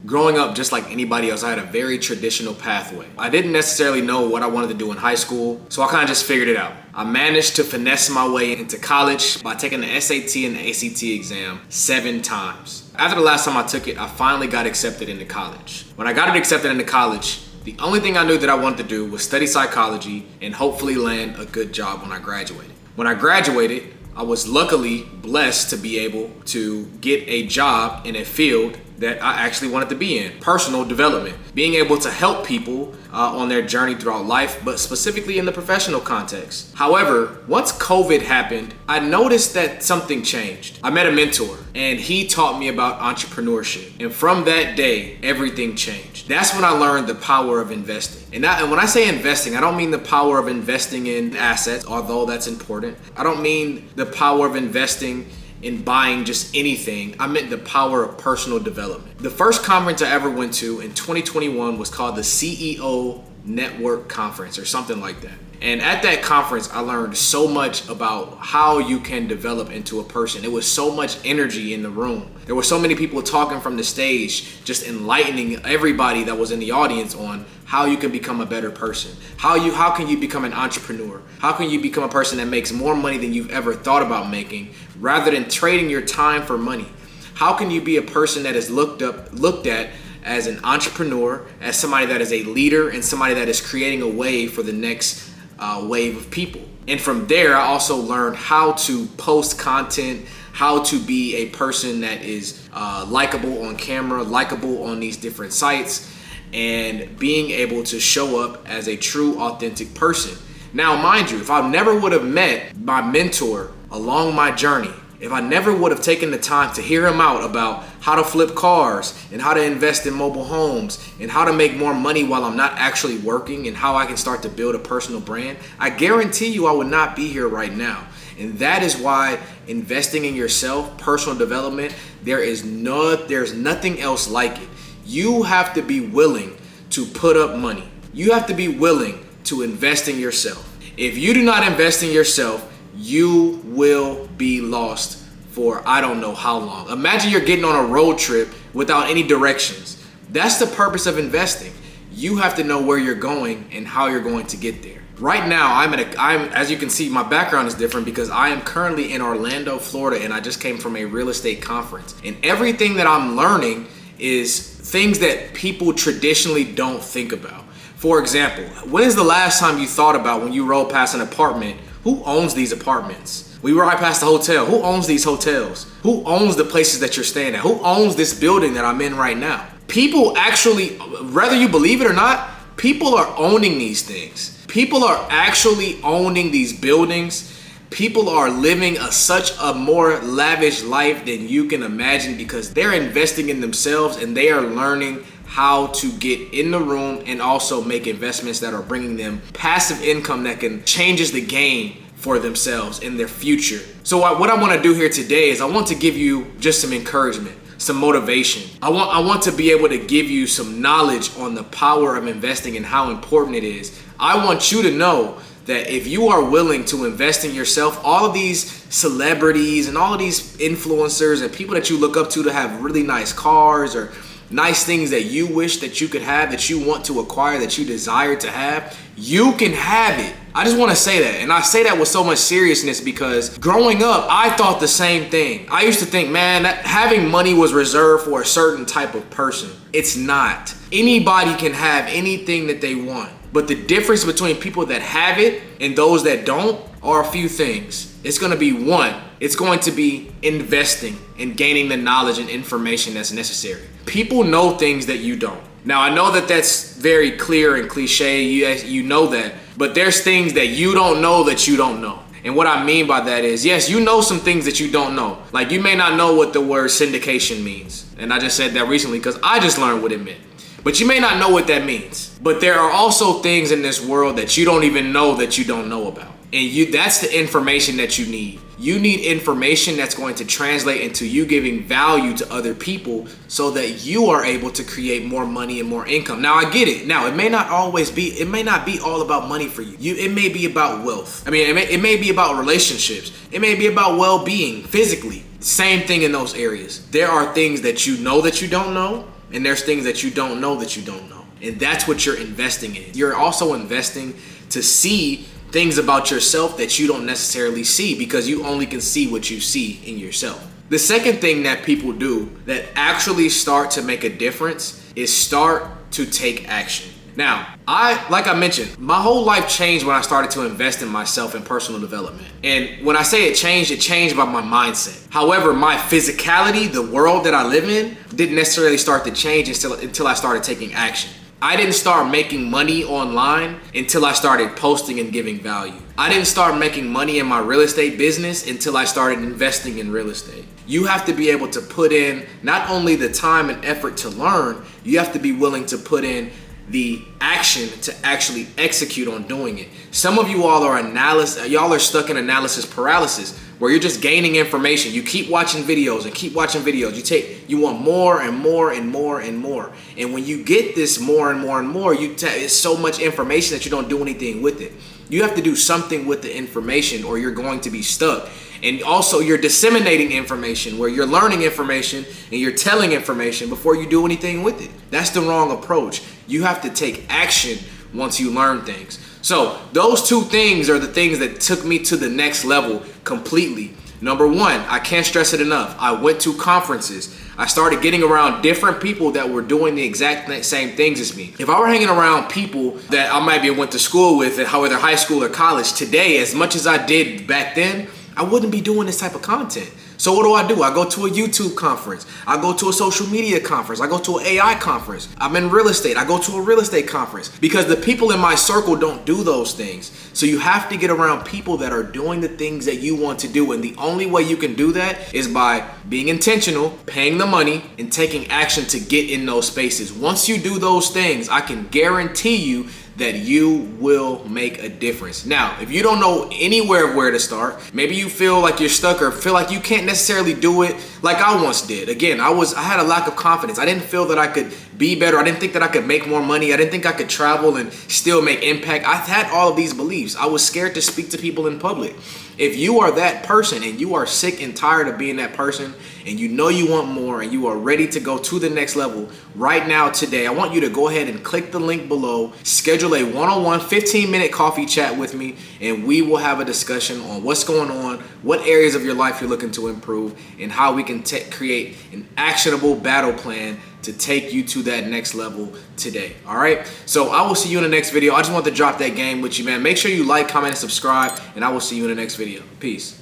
Growing up, just like anybody else, I had a very traditional pathway. I didn't necessarily know what I wanted to do in high school, so I kind of just figured it out. I managed to finesse my way into college by taking the SAT and the ACT exam 7 times. After the last time I took it, I finally got accepted into college. When I got it accepted into college, the only thing I knew that I wanted to do was study psychology and hopefully land a good job when I graduated. When I graduated, I was luckily blessed to be able to get a job in a field that I actually wanted to be in, personal development, being able to help people on their journey throughout life, but specifically in the professional context. However, once COVID happened, I noticed that something changed. I met a mentor and he taught me about entrepreneurship. And from that day, everything changed. That's when I learned the power of investing. And when I say investing, I don't mean the power of investing in assets, although that's important. I don't mean the power of investing in buying just anything. I meant the power of personal development. The first conference I ever went to in 2021 was called the CEO Network Conference or something like that. And at that conference, I learned so much about how you can develop into a person. It was so much energy in the room. There were so many people talking from the stage, just enlightening everybody that was in the audience on how you can become a better person. How can you become an entrepreneur? How can you become a person that makes more money than you've ever thought about making, rather than trading your time for money? How can you be a person that is looked at as an entrepreneur, as somebody that is a leader, and somebody that is creating a way for the next wave of people? And from there, I also learned how to post content, how to be a person that is likable on camera, likable on these different sites, and being able to show up as a true, authentic person. Now, mind you, if I never would have met my mentor along my journey, if I never would have taken the time to hear him out about how to flip cars and how to invest in mobile homes and how to make more money while I'm not actually working and how I can start to build a personal brand, I guarantee you I would not be here right now. And that is why investing in yourself, personal development, there's nothing else like it. You have to be willing to put up money. You have to be willing to invest in yourself. If you do not invest in yourself, you will be lost for I don't know how long. Imagine you're getting on a road trip without any directions. That's the purpose of investing. You have to know where you're going and how you're going to get there. Right now, I'm as you can see, my background is different because I am currently in Orlando, Florida, and I just came from a real estate conference. And everything that I'm learning is things that people traditionally don't think about. For example, when is the last time you thought about when you rode past an apartment, who owns these apartments? We ride past the hotel. Who owns these hotels? Who owns the places that you're staying at? Who owns this building that I'm in right now? People actually, whether you believe it or not, people are owning these things. People are actually owning these buildings. People are living such a more lavish life than you can imagine because they're investing in themselves and they are learning how to get in the room and also make investments that are bringing them passive income that can changes the game for themselves in their future. So what I want to do here today is I want to give you just some encouragement, some motivation. I want to be able to give you some knowledge on the power of investing and how important it is. I want you to know that if you are willing to invest in yourself, all of these celebrities and all of these influencers and people that you look up to have really nice cars or nice things that you wish that you could have, that you want to acquire, that you desire to have, you can have it. I just want to say that. And I say that with so much seriousness because growing up, I thought the same thing. I used to think, man, that having money was reserved for a certain type of person. It's not. Anybody can have anything that they want. But the difference between people that have it and those that don't are a few things. It's going to be one, it's going to be investing and gaining the knowledge and information that's necessary. People know things that you don't. Now, I know that that's very clear and cliche. You know that. But there's things that you don't know that you don't know. And what I mean by that is, yes, you know some things that you don't know. Like you may not know what the word syndication means. And I just said that recently because I just learned what it meant. But you may not know what that means. But there are also things in this world that you don't even know that you don't know about. And that's the information that you need. You need information that's going to translate into you giving value to other people so that you are able to create more money and more income. Now, I get it. Now, it may not be all about money for you. It may be about wealth. I mean, it may be about relationships. It may be about well-being physically. Same thing in those areas. There are things that you know that you don't know. And there's things that you don't know that you don't know. And that's what you're investing in. You're also investing to see things about yourself that you don't necessarily see, because you only can see what you see in yourself. The second thing that people do that actually start to make a difference is start to take action. Now, like I mentioned, my whole life changed when I started to invest in myself and personal development. And when I say it changed by my mindset. However, my physicality, the world that I live in, didn't necessarily start to change until I started taking action. I didn't start making money online until I started posting and giving value. I didn't start making money in my real estate business until I started investing in real estate. You have to be able to put in not only the time and effort to learn, you have to be willing to put in the action to actually execute on doing it. Some of you all are stuck in analysis paralysis, where you're just gaining information. You keep watching videos and keep watching videos. You want more and more and more and more. And when you get this more and more and more, it's so much information that you don't do anything with it. You have to do something with the information or you're going to be stuck. And also you're disseminating information, where you're learning information and you're telling information before you do anything with it. That's the wrong approach. You have to take action once you learn things. So those two things are the things that took me to the next level completely. Number one, I can't stress it enough. I went to conferences. I started getting around different people that were doing the exact same things as me. If I were hanging around people that I might be went to school with, whether high school or college, today, as much as I did back then, I wouldn't be doing this type of content. So what do? I go to a YouTube conference. I go to a social media conference. I go to an AI conference. I'm in real estate. I go to a real estate conference, because the people in my circle don't do those things. So you have to get around people that are doing the things that you want to do. And the only way you can do that is by being intentional, paying the money, and taking action to get in those spaces. Once you do those things, I can guarantee you that you will make a difference. Now, if you don't know anywhere where to start, maybe you feel like you're stuck or feel like you can't necessarily do it like I once did. Again, I had a lack of confidence. I didn't feel that I could be better. I didn't think that I could make more money. I didn't think I could travel and still make impact. I had all of these beliefs. I was scared to speak to people in public. If you are that person and you are sick and tired of being that person, and you know you want more and you are ready to go to the next level right now, today, I want you to go ahead and click the link below, schedule a one-on-one 15-minute coffee chat with me, and we will have a discussion on what's going on, what areas of your life you're looking to improve, and how we can create an actionable battle plan to take you to that next level today. All right, so I will see you in the next video. I just want to drop that game with you, man. Make sure you like, comment, and subscribe, and I will see you in the next video. Peace.